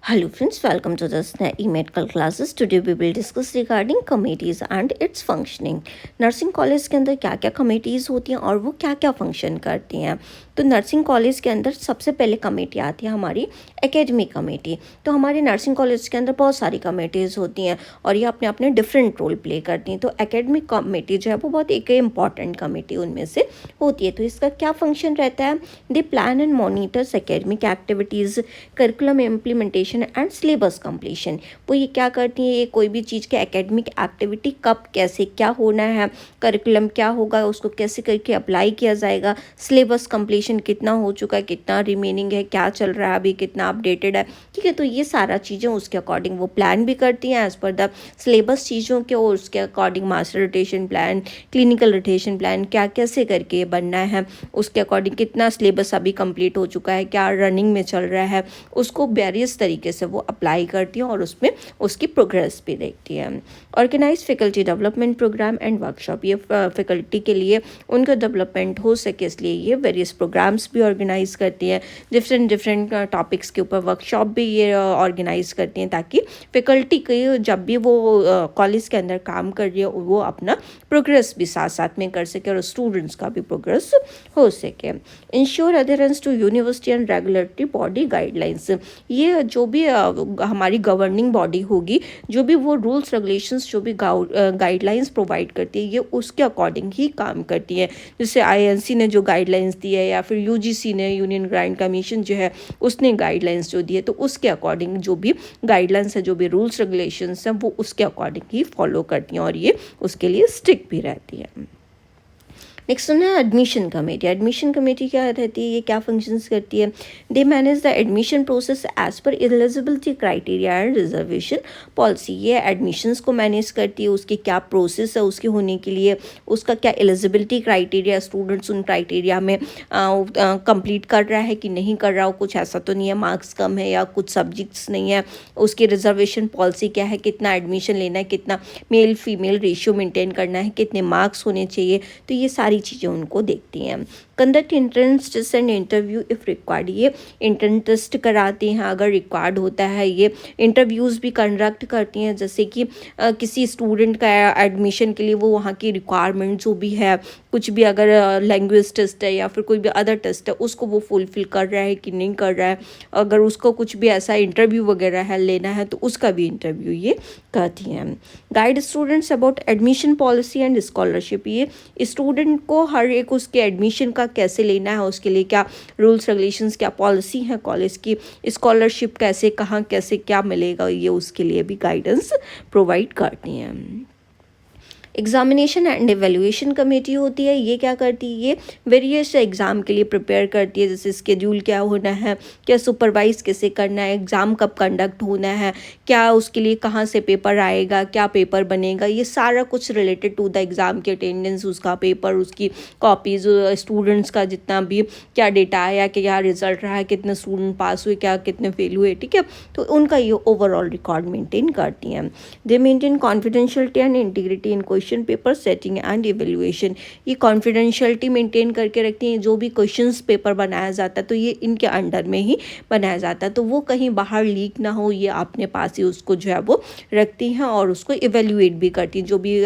Hello friends, welcome to this e-medical classes. Today we will discuss regarding committees and its functioning. Nursing college के अंदर क्या क्या committees होती हैं और वो क्या क्या फंक्शन करती हैं। तो नर्सिंग कॉलेज के अंदर सबसे पहले कमेटी आती है हमारी एकेडमिक कमेटी। तो हमारे नर्सिंग कॉलेज के अंदर बहुत सारी कमेटीज़ होती हैं और ये अपने अपने डिफरेंट रोल प्ले करती हैं। तो एकेडमिक कमेटी जो है वो बहुत एक इम्पॉर्टेंट कमेटी उनमें से होती है। तो इसका क्या फंक्शन रहता है? दे plan and monitors academic activities, curriculum implementation and syllabus completion. वो ये क्या करती हैं, ये कोई भी चीज़ के एकेडमिक एक्टिविटी कब कैसे क्या होना है, करिकुलम क्या होगा, उसको कैसे करके अप्लाई किया जाएगा, सिलेबस कंप्लीशन कितना हो चुका है, कितना रिमेनिंग है, क्या चल रहा है अभी, कितना अपडेटेड है, ठीक है। तो ये सारा चीज़ें उसके अकॉर्डिंग वो प्लान भी करती हैं एज़ पर द सिलेबस चीज़ों के, और उसके according master rotation plan, clinical rotation plan क्या कैसे करके बनना है, उसके अकॉर्डिंग कितना सिलेबस अभी कंप्लीट हो चुका है, क्या रनिंग में चल रहा है, उसको वेरियस तरीके से वो अप्लाई करती हैं और उसमें उसकी प्रोग्रेस भी देखती है। Organise faculty development programme and workshop, ये फैकल्टी के लिए उनका डेवलपमेंट हो सके इसलिए ये वेरियस प्रोग्राम्स भी ऑर्गेनाइज करती हैं। डिफरेंट टॉपिक्स के ऊपर वर्कशॉप भी ये ऑर्गेनाइज करती हैं ताकि फैकल्टी के जब भी वो कॉलेज के अंदर काम कर रही है वो अपना प्रोग्रेस भी साथ साथ में कर सके और स्टूडेंट्स का भी प्रोग्रेस हो सके। Ensure adherence to university and regulatory body guidelines, ये जो भी हमारी गवर्निंग बॉडी होगी, जो भी वो रूल्स रेगुलेशंस, जो भी गाइडलाइंस प्रोवाइड करती है, ये उसके अकॉर्डिंग ही काम करती है। जैसे आईएनसी ने जो गाइडलाइंस दी है या फिर यूजीसी ने, यूनियन ग्रांट कमीशन जो है, उसने गाइडलाइंस जो दी है, तो उसके अकॉर्डिंग जो भी गाइडलाइंस है, जो भी रूल्स रेगुलेशंस हैं, वो उसके अकॉर्डिंग ही फॉलो करती हैं और ये उसके लिए स्ट्रिक्ट भी रहती है। नेक्स्ट है एडमिशन कमेटी। एडमिशन कमेटी क्या रहती है, ये क्या फंक्शंस करती है? They manage the admission process as per eligibility criteria and reservation policy. ये एडमिशन्स को मैनेज करती है, उसकी क्या प्रोसेस है उसके होने के लिए, उसका क्या एलिजिबिलिटी क्राइटेरिया, स्टूडेंट्स उन क्राइटेरिया में कंप्लीट कर रहा है कि नहीं कर रहा हो, कुछ ऐसा तो नहीं है मार्क्स कम है या कुछ सब्जेक्ट्स नहीं है, उसकी रिजर्वेशन पॉलिसी क्या है, कितना एडमिशन लेना है, कितना मेल फीमेल रेशियो मेंटेन करना है, कितने मार्क्स होने चाहिए, तो ये सारी चीज़ें उनको देखती हैं। Conduct entrance test and interview if required, ये एंट्रेंस टेस्ट कराती हैं अगर रिक्वायर्ड होता है, ये इंटरव्यूज़ भी कंडक्ट करती हैं। जैसे कि किसी स्टूडेंट का एडमिशन के लिए वो वहाँ की रिक्वायरमेंट जो भी है, कुछ भी अगर लैंग्वेज टेस्ट है या फिर कोई भी अदर टेस्ट है, उसको वो फुलफिल कर रहा है कि नहीं कर रहा है, अगर उसको कुछ भी ऐसा इंटरव्यू वगैरह है लेना है तो उसका भी इंटरव्यू ये करती हैं। Guide students about admission policy and scholarship, ये स्टूडेंट को हर एक उसके एडमिशन का कैसे लेना है, उसके लिए क्या रूल्स रेगुलेशंस, क्या पॉलिसी है कॉलेज की, स्कॉलरशिप कैसे कहाँ कैसे क्या मिलेगा, ये उसके लिए भी गाइडेंस प्रोवाइड करती हैं। एग्जामिनेशन एंड एवेल्यूएशन कमेटी होती है, ये क्या करती है, ये वेरियस एग्ज़ाम के लिए प्रिपेयर करती है। जैसे स्केड्यूल क्या होना है, क्या सुपरवाइज कैसे करना है, एग्ज़ाम कब कंडक्ट होना है, क्या उसके लिए कहाँ से पेपर आएगा, क्या पेपर बनेगा, ये सारा कुछ रिलेटेड टू द एग्ज़ाम की अटेंडेंस, उसका पेपर, उसकी कॉपीज़, स्टूडेंट्स का जितना भी क्या डेटा आया, क्या रिजल्ट रहा है, कितने स्टूडेंट पास हुए, क्या कितने फेल हुए, ठीक है। तो उनका ये ओवरऑल रिकॉर्ड मेंटेन करती हैं। दे maintain confidentiality and integrity in question paper setting and evaluation, ये कॉन्फिडेंशियलिटी मेंटेन करके रखती हैं। जो भी क्वेश्चंस पेपर बनाया जाता है तो ये इनके अंडर में ही बनाया जाता है, तो वो कहीं बाहर लीक ना हो, ये अपने पास ही उसको जो है वो रखती हैं और उसको इवेल्युएट भी करती हैं। जो भी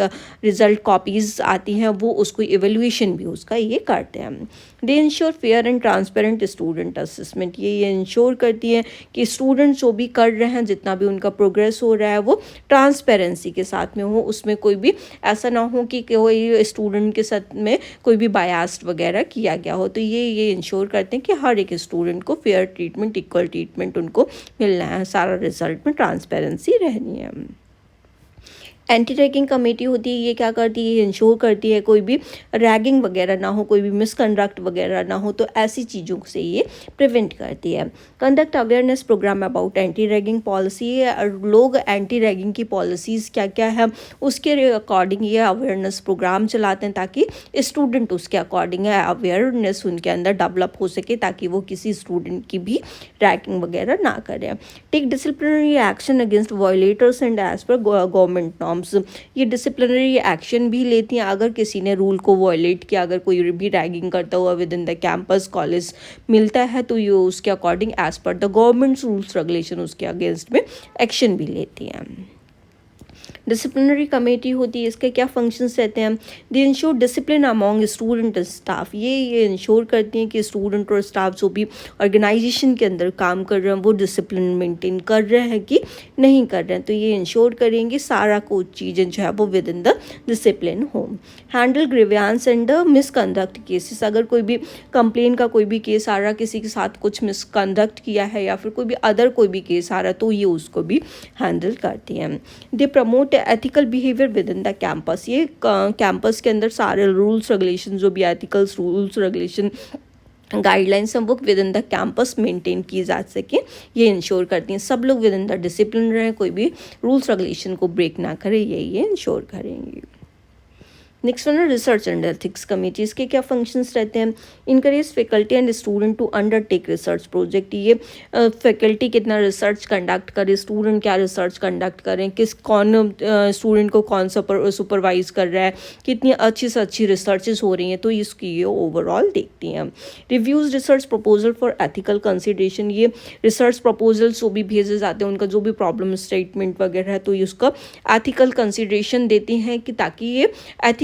रिजल्ट कॉपीज़ आती हैं वो उसको इवेल्युएशन भी उसका ये करते हैं। दे ensure fair and transparent student assessment, ये इंश्योर करती हैं कि स्टूडेंट जो भी कर रहे हैं, जितना भी उनका प्रोग्रेस हो रहा है, वो ट्रांसपेरेंसी के साथ में हो, उसमें कोई भी ऐसा ना हो कि कोई स्टूडेंट के साथ में कोई भी बायास्ड वगैरह किया गया हो। तो ये इंश्योर करते हैं कि हर एक स्टूडेंट को फेयर ट्रीटमेंट, इक्वल ट्रीटमेंट उनको मिलना है, सारा रिजल्ट में ट्रांसपेरेंसी रहनी है। एंटी रैगिंग कमेटी होती है, ये क्या करती है, इंश्योर करती है कोई भी रैगिंग वगैरह ना हो, कोई भी मिसकंडक्ट वगैरह ना हो, तो ऐसी चीज़ों से ये प्रिवेंट करती है। Conduct awareness programme about anti ragging policy, लोग एंटी रैगिंग की पॉलिसीज़ क्या क्या है उसके अकॉर्डिंग ये अवेयरनेस प्रोग्राम चलाते हैं ताकि स्टूडेंट उसके अकॉर्डिंग अवेयरनेस उनके अंदर डेवलप हो सके, ताकि वो किसी स्टूडेंट की भी रैगिंग वगैरह ना करें। Take disciplinary action against violators and as per government norm, norms, ये डिसिप्लिनरी एक्शन भी लेती हैं अगर किसी ने रूल को वायलेट किया, अगर कोई भी रैगिंग करता हुआ within the campus college मिलता है तो ये उसके according as per the government rules regulation उसके अगेंस्ट में एक्शन भी लेती हैं। डिसिप्लिनरी कमेटी होती है, इसके क्या फंक्शंस रहते हैं? दे ensure discipline among student and staff, ये इंश्योर करती हैं कि स्टूडेंट और स्टाफ जो भी ऑर्गेनाइजेशन के अंदर काम कर रहे हैं वो डिसिप्लिन मेंटेन कर रहे हैं कि नहीं कर रहे हैं, तो ये इंश्योर करेंगे सारा कुछ चीज़ें जो है वो विद इन द डिसिप्लिन हो। Handle grievance and misconduct cases, अगर कोई भी कंप्लेन का कोई भी केस आ रहा, किसी के साथ कुछ मिसकंडक्ट किया है या फिर कोई भी अदर कोई भी केस आ रहा तो ये उसको भी हैंडल करती हैं। They promote ethical behaviour with in the campus, ये कैंपस के अंदर सारे रूल्स रेगुलेशन जो भी एथिकल्स रूल्स रेगुलेशन गाइडलाइंस हैं वो with in the campus maintain की जा सके, ये इंश्योर करती हैं सब लोग विद इन द डिसिप्लिन रहें, कोई भी रूल्स रेगुलेशन को ब्रेक ना करे, ये इंश्योर करेंगे। नेक्स्ट वन है रिसर्च एंड एथिक्स कमेटी, इसके क्या फंक्शंस रहते हैं? Encourage faculty and student to undertake research project, ये फैकल्टी कितना रिसर्च कंडक्ट करे, स्टूडेंट क्या रिसर्च कंडक्ट करें, कौन स्टूडेंट को कौन सुपरवाइज कर रहा है, कितनी अच्छी से अच्छी रिसर्चेज हो रही हैं, तो इसकी ये ओवरऑल देखती हैं। Reviews research proposal for ethical consideration, ये रिसर्च प्रपोजल्स जो भी भेजे जाते हैं उनका जो भी प्रॉब्लम स्टेटमेंट वगैरह है तो इसका एथिकल कंसिडरेशन देती हैं कि ताकि ये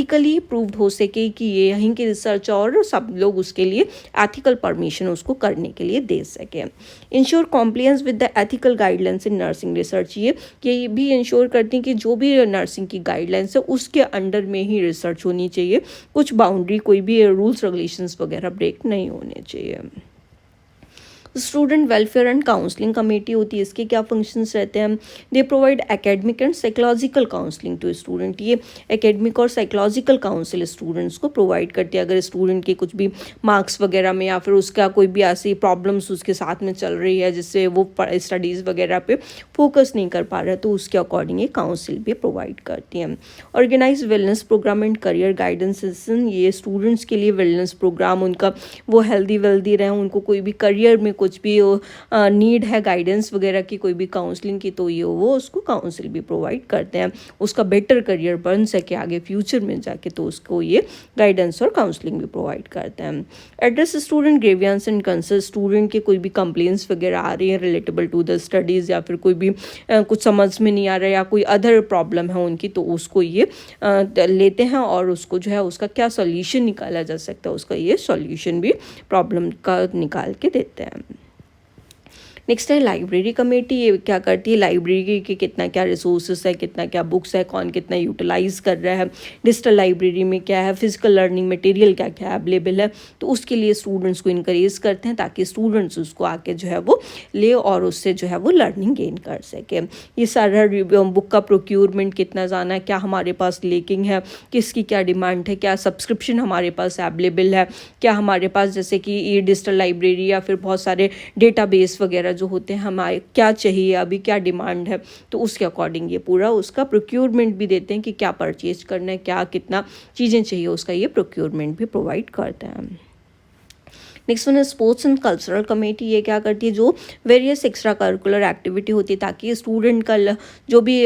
एथिकली प्रूव्ड हो सके कि ये यहीं की रिसर्च और सब लोग उसके लिए एथिकल परमिशन उसको करने के लिए दे सकें। Ensure compliance with the ethical guidelines in nursing research, ये भी इंश्योर करती हैं कि जो भी नर्सिंग की गाइडलाइंस है उसके अंडर में ही रिसर्च होनी चाहिए, कुछ बाउंड्री कोई भी रूल्स रेगुलेशंस वगैरह ब्रेक नहीं होने चाहिए। Student welfare and counselling committee होती है, इसके क्या फंक्शंस रहते हैं? They provide academic and psychological counselling to student, ये एकेडमिक और साइकोलॉजिकल काउंसिल स्टूडेंट्स को प्रोवाइड करती है अगर स्टूडेंट के कुछ भी मार्क्स वगैरह में या फिर उसका कोई भी ऐसी प्रॉब्लम्स उसके साथ में चल रही है जिससे वो स्टडीज़ वगैरह पे फोकस नहीं कर पा रहा है तो उसके अकॉर्डिंग ये काउंसिल भी प्रोवाइड करती हैं। Organise wellness programme and career guidance session, ये स्टूडेंट्स के लिए वेलनेस प्रोग्राम, उनका वो हेल्दी वेल्दी रहें, उनको कोई भी करियर में कुछ भी नीड है गाइडेंस वगैरह की, कोई भी काउंसलिंग की, तो ये वो उसको काउंसिल भी प्रोवाइड करते हैं, उसका बेटर करियर बन सके आगे फ्यूचर में जाके, तो उसको ये गाइडेंस और काउंसलिंग भी प्रोवाइड करते हैं। Address student grievance and concern, student के कोई भी कंप्लेंट्स वगैरह आ रही है रिलेटेबल टू द स्टडीज़ या फिर कोई भी कुछ समझ में नहीं आ रहा है या कोई अदर प्रॉब्लम है उनकी, तो उसको ये लेते हैं और उसको जो है उसका क्या सॉल्यूशन निकाला जा सकता है उसका ये सॉल्यूशन भी प्रॉब्लम का निकाल के देते हैं। नेक्स्ट है लाइब्रेरी कमेटी, ये क्या करती है? लाइब्रेरी के कितना क्या रिसोर्सेस है, कितना क्या बुक्स है, कौन कितना यूटिलाइज कर रहा है, डिजिटल लाइब्रेरी में क्या है, फिजिकल लर्निंग मटेरियल क्या क्या अवेलेबल है, तो उसके लिए स्टूडेंट्स को इनकरेज करते हैं ताकि स्टूडेंट्स उसको आके जो है वो ले और उससे जो है वो लर्निंग गेन कर सके। ये सारा बुक का प्रोक्यूरमेंट कितना जाना है, क्या हमारे पास लेकिंग है, किसकी क्या डिमांड है, क्या सब्सक्रिप्शन हमारे पास अवेलेबल है, क्या हमारे पास जैसे कि ये डिजिटल लाइब्रेरी या फिर बहुत सारे डेटाबेस वगैरह जो होते हैं हमारे क्या चाहिए, अभी क्या डिमांड है, तो उसके अकॉर्डिंग ये पूरा उसका प्रोक्योरमेंट भी देते हैं कि क्या परचेज करना है, क्या कितना चीज़ें चाहिए, उसका ये प्रोक्योरमेंट भी प्रोवाइड करते हैं। नेक्स्ट वन है स्पोर्ट्स एंड कल्चरल कमेटी, ये क्या करती है? जो वेरियस एक्स्ट्रा करिकुलर एक्टिविटी होती है ताकि स्टूडेंट का जो भी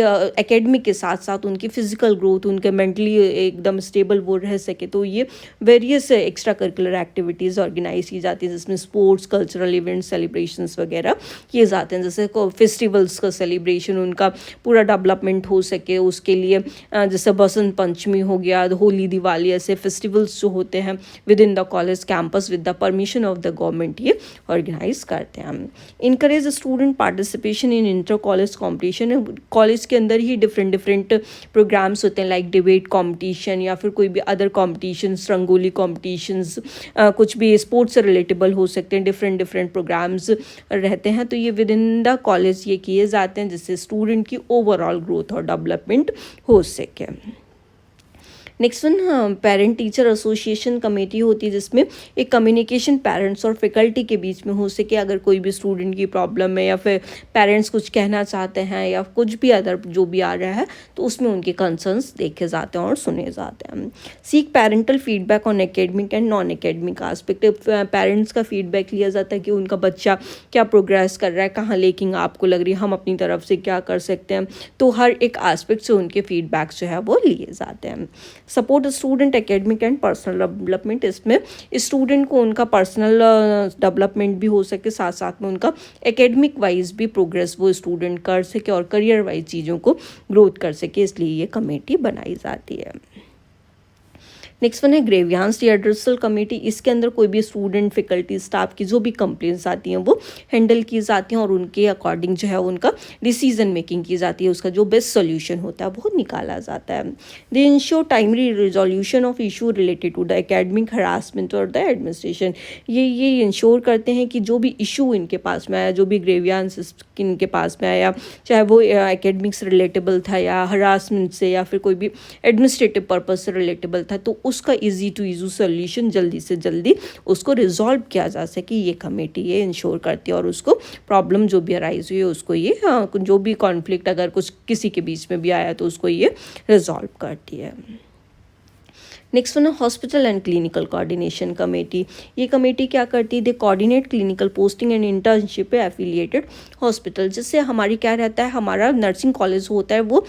एकेडमिक के साथ साथ उनकी फिजिकल ग्रोथ, उनके मेंटली एकदम स्टेबल वो रह सके, तो ये various extra curricular activities organise की जाती है जिसमें स्पोर्ट्स, कल्चरल इवेंट्स, सेलिब्रेशंस वगैरह किए जाते हैं, जैसे फेस्टिवल्स का सेलिब्रेशन उनका पूरा डेवलपमेंट हो सके उसके लिए, जैसे बसंत पंचमी हो गया, होली, दिवाली, ऐसे फेस्टिवल्स जो होते हैं with in the college campus with the permission of the government ये ऑर्गेनाइज करते हैं। Encourage student participation in inter college competition, college के अंदर ही डिफरेंट प्रोग्राम्स होते हैं लाइक डिबेट कॉम्पिटिशन या फिर कोई भी अदर कॉम्पिटिशन्स, रंगोली कॉम्पिटिशन्स, कुछ भी स्पोर्ट्स से रिलेटेबल हो सकते हैं, डिफरेंट प्रोग्राम्स रहते हैं, तो ये विद इन द कॉलेज ये किए जाते हैं जिससे स्टूडेंट की ओवरऑल ग्रोथ और डेवलपमेंट हो सके। Next one parent teacher association committee होती है, जिसमें एक कम्युनिकेशन पेरेंट्स और फैकल्टी के बीच में हो सके। अगर कोई भी स्टूडेंट की प्रॉब्लम है या फिर पेरेंट्स कुछ कहना चाहते हैं या कुछ भी अदर जो भी आ रहा है, तो उसमें उनके कंसर्न्स देखे जाते हैं और सुने जाते हैं। Seek parental feedback on academic and non academic aspect. Parents का फीडबैक लिया जाता है कि उनका बच्चा क्या प्रोग्रेस कर रहा है, कहाँ लेकिन आपको लग रही है, हम अपनी तरफ से क्या कर सकते हैं। तो हर एक आस्पेक्ट से उनके फीडबैक जो है वो लिए जाते हैं। Support student academic and personal development. इसमें स्टूडेंट को उनका पर्सनल डेवलपमेंट भी हो सके, साथ साथ में उनका एकेडमिक वाइज भी प्रोग्रेस वो स्टूडेंट कर सके और करियर वाइज चीज़ों को ग्रोथ कर सके, इसलिए ये कमेटी बनाई जाती है। नेक्स्ट वन है ग्रेवियांस रिहर्सल कमेटी। इसके अंदर कोई भी स्टूडेंट, फैकल्टी, स्टाफ की जो भी कंप्लेंट्स आती हैं वो हैंडल की जाती हैं और उनके अकॉर्डिंग जो है उनका डिसीजन मेकिंग की जाती है, उसका जो बेस्ट सोल्यूशन होता है वो निकाला जाता है। They ensure timely resolution of issue related to the academic harassment और द एडमिनिस्ट्रेशन। ये इंश्योर करते हैं कि जो भी इशू इनके पास में आया, जो भी ग्रेवियांस इनके पास में आया, चाहे वो एकेडमिक्स रिलेटेबल था या हरासमेंट से या फिर कोई भी एडमिनिस्ट्रेटिव पर्पज से रिलेटेबल था, तो उसका इजी टू इजू सोल्यूशन जल्दी से जल्दी उसको रिजॉल्व किया जा सके, ये कमेटी ये इंश्योर करती है। और उसको प्रॉब्लम जो भी अराइज हुई है उसको ये जो भी कॉन्फ्लिक्ट अगर कुछ किसी के बीच में भी आया तो उसको ये रिजॉल्व करती है। नेक्स्ट वन है hospital and clinical coordination committee. ये कमेटी क्या करती है, they coordinate clinical posting and internship affiliated hospital. जिससे हमारी क्या रहता है, हमारा नर्सिंग कॉलेज होता है वो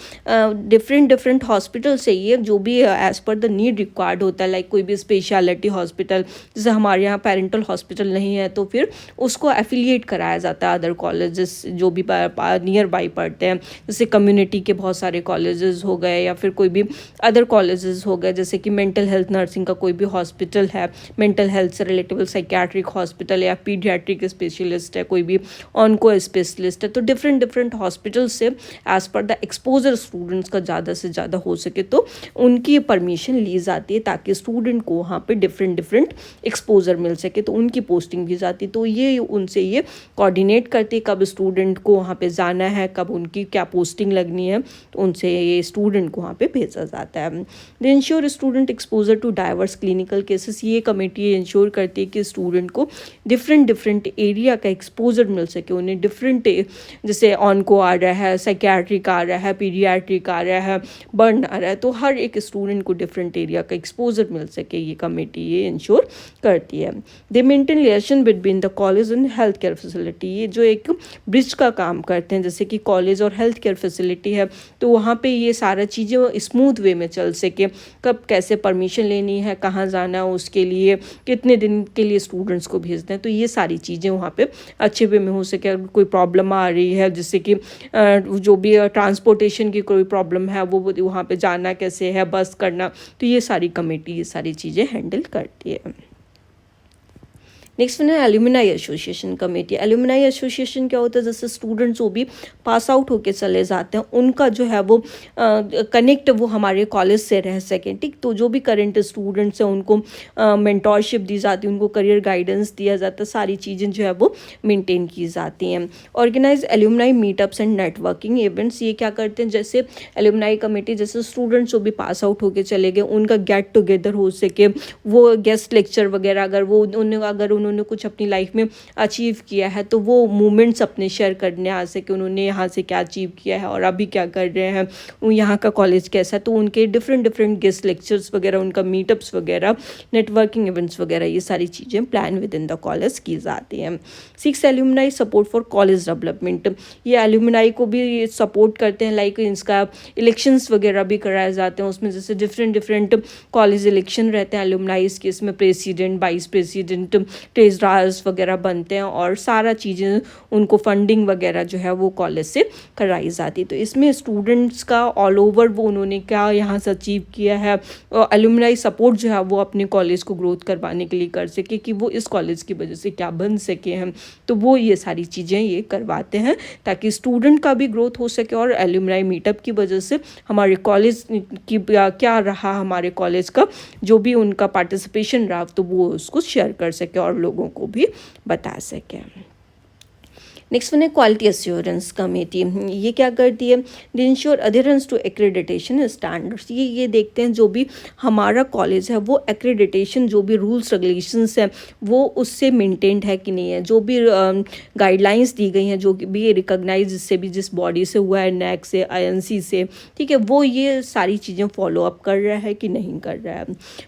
डिफरेंट हॉस्पिटल से ये जो भी as per the need required होता है, लाइक कोई भी स्पेशलिटी हॉस्पिटल, जैसे हमारे यहाँ पेरेंटल हॉस्पिटल नहीं है तो फिर उसको एफिलिएट कराया जाता है अदर कॉलेजेस जो भी नियर बाई पढ़ते हैं, जैसे कम्युनिटी के बहुत सारे कॉलेजेस हो गए या फिर कोई भी अदर कॉलेजेस हो गए, जैसे कि मेंटल हेल्थ नर्सिंग का कोई भी हॉस्पिटल है, मेंटल हेल्थ से रिलेटेबल साइकियाट्रिक हॉस्पिटल या पीडियाट्रिक स्पेशलिस्ट है, कोई भी ऑनको स्पेशलिस्ट है। तो डिफरेंट हॉस्पिटल से as per the exposure students का ज़्यादा से ज़्यादा हो सके तो उनकी परमिशन ली जाती है, ताकि स्टूडेंट को वहाँ पे डिफरेंट एक्सपोजर मिल सके, तो उनकी पोस्टिंग भी जाती है। तो ये उनसे ये कोऑर्डिनेट करती है कब स्टूडेंट को वहाँ पे जाना है, कब उनकी क्या पोस्टिंग लगनी है, तो उनसे ये स्टूडेंट को वहाँ पे भेजा जाता है। The ensure student exposure to diverse clinical cases. ये कमेटी इंश्योर करती है कि स्टूडेंट को डिफरेंट एरिया का एक्सपोजर मिल सके, उन्हें डिफरेंट जैसे ऑनको आ रहा है, साइकियाट्रिक आ रहा है, पीडियाट्रिक आ रहा है, बर्न आ रहा है, तो हर एक स्टूडेंट को डिफरेंट एरिया का एक्सपोजर मिल सके, ये कमेटी ये इंश्योर करती है। दे maintain relation between the college and health care facility. ये जो एक ब्रिज का काम करते हैं, जैसे कि कॉलेज और हेल्थ केयर फैसिलिटी है तो वहाँ पे ये सारा चीज़ें स्मूथ वे में चल सके, कब कैसे परमिशन लेनी है, कहाँ जाना है, उसके लिए कितने दिन के लिए स्टूडेंट्स को भेजते हैं, तो ये सारी चीज़ें वहाँ पे अच्छे वे में हो सके। अगर कोई प्रॉब्लम आ रही है, जैसे कि जो भी ट्रांसपोर्टेशन की कोई प्रॉब्लम है, वो वहाँ पे जाना कैसे है, बस करना, तो ये सारी कमेटी ये सारी चीज़ें हैंडल करती है। नेक्स्ट वन है alumni association committee. Alumni association क्या होता है, जैसे स्टूडेंट्स जो भी पास आउट होके चले जाते हैं उनका जो है वो कनेक्ट वो हमारे कॉलेज से रह सकें, ठीक। तो जो भी करेंट स्टूडेंट्स हैं उनको मेंटोरशिप दी जाती है, उनको करियर गाइडेंस दिया जाता है, सारी चीज़ें जो है वो मेंटेन की जाती हैं। Organise alumni meetups and networking events. ये क्या करते हैं, जैसे एल्यूमिनाई कमेटी जैसे स्टूडेंट्स जो भी पास आउट होके चले गए उनका गेट टुगेदर हो सके, वो गेस्ट लेक्चर वगैरह अगर उन्होंने कुछ अपनी लाइफ में अचीव किया है तो वो मोमेंट्स अपने शेयर करने आ सके, उन्होंने यहाँ से क्या अचीव किया है और अभी क्या कर रहे हैं, यहाँ का कॉलेज कैसा है, तो उनके डिफरेंट गेस्ट लेक्चर्स वगैरह, उनका मीटअप्स वगैरह, नेटवर्किंग इवेंट्स वगैरह, ये सारी चीज़ें plan with in the college की जाती हैं। 6 alumni support for college development. ये एल्यूमिनाई को भी सपोर्ट करते हैं, लाइक इसका इलेक्शंस वगैरह भी कराए जाते हैं, उसमें जैसे डिफरेंट कॉलेज इलेक्शन रहते हैं एल्यूमिनाइज के, इसमें प्रेसिडेंट, वाइस प्रेसिडेंट, ट्रेजरार्स वगैरह बनते हैं और सारा चीज़ें उनको फंडिंग वगैरह जो है वो कॉलेज से कराई जाती है। तो इसमें स्टूडेंट्स का ऑल ओवर वो उन्होंने क्या यहाँ से अचीव किया है, एल्यूमिनाई सपोर्ट जो है वो अपने कॉलेज को ग्रोथ करवाने के लिए कर सके, कि वो इस कॉलेज की वजह से क्या बन सके हैं, तो वो ये सारी चीज़ें ये करवाते हैं ताकि स्टूडेंट का भी ग्रोथ हो सके और एल्यूमिनाई मीटअप की वजह से हमारे कॉलेज की क्या रहा, हमारे कॉलेज का जो भी उनका पार्टिसिपेशन रहा, तो वो उसको शेयर कर सके और लोगों को भी बता सकें। नेक्स्ट वन है क्वालिटी एश्योरेंस कमेटी। ये क्या करती है? They ensure adherence to accreditation standards. ये देखते हैं जो भी हमारा कॉलेज है वो एक्रेडिटेशन जो भी रूल्स रेगुलेशंस हैं वो उससे मेंटेन्ड है कि नहीं है, जो भी गाइडलाइंस दी गई हैं जो कि भी रिकॉग्नाइज जिससे भी जिस बॉडी से हुआ है, नेक से, आईएनसी से, ठीक है, वो ये सारी चीज़ें फॉलो अप कर रहा है कि नहीं कर रहा है।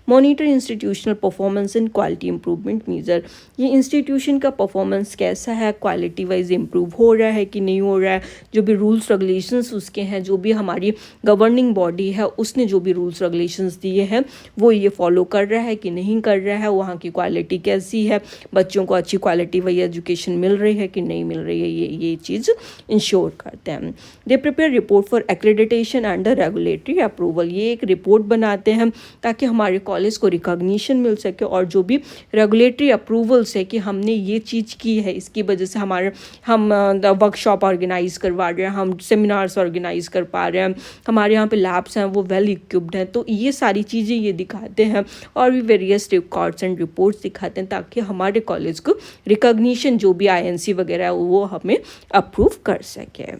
Monitor institutional performance and quality improvement measure. ये इंस्टीट्यूशन का परफॉर्मेंस कैसा है, क्वालिटी वाइज इम्प्रूव हो रहा है कि नहीं हो रहा है, जो भी रूल्स रेगुलेशंस उसके हैं, जो भी हमारी गवर्निंग बॉडी है उसने जो भी रूल्स रेगुलेशंस दिए हैं वो ये फॉलो कर रहा है कि नहीं कर रहा है, वहाँ की क्वालिटी कैसी है, बच्चों को अच्छी क्वालिटी वाली एजुकेशन मिल रही है कि नहीं मिल रही है, ये चीज़ इंश्योर करते हैं। They prepare report for accreditation and the regulatory approval. ये एक रिपोर्ट बनाते हैं ताकि हमारे कॉलेज को रिकॉग्निशन मिल सके और जो भी रेगुलेटरी अप्रूवल्स है कि हमने ये चीज़ की है, इसकी वजह से हम वर्कशॉप ऑर्गेनाइज करवा रहे हैं, हम सेमिनार्स ऑर्गेनाइज कर पा रहे हैं, हमारे यहाँ पे लैब्स हैं वो वेल इक्विप्ड हैं, तो ये सारी चीज़ें ये दिखाते हैं और भी वेरियस रिकॉर्ड्स एंड रिपोर्ट्स दिखाते हैं ताकि हमारे कॉलेज को रिकॉग्निशन जो भी आईएनसी वगैरह है वो हमें अप्रूव कर सके।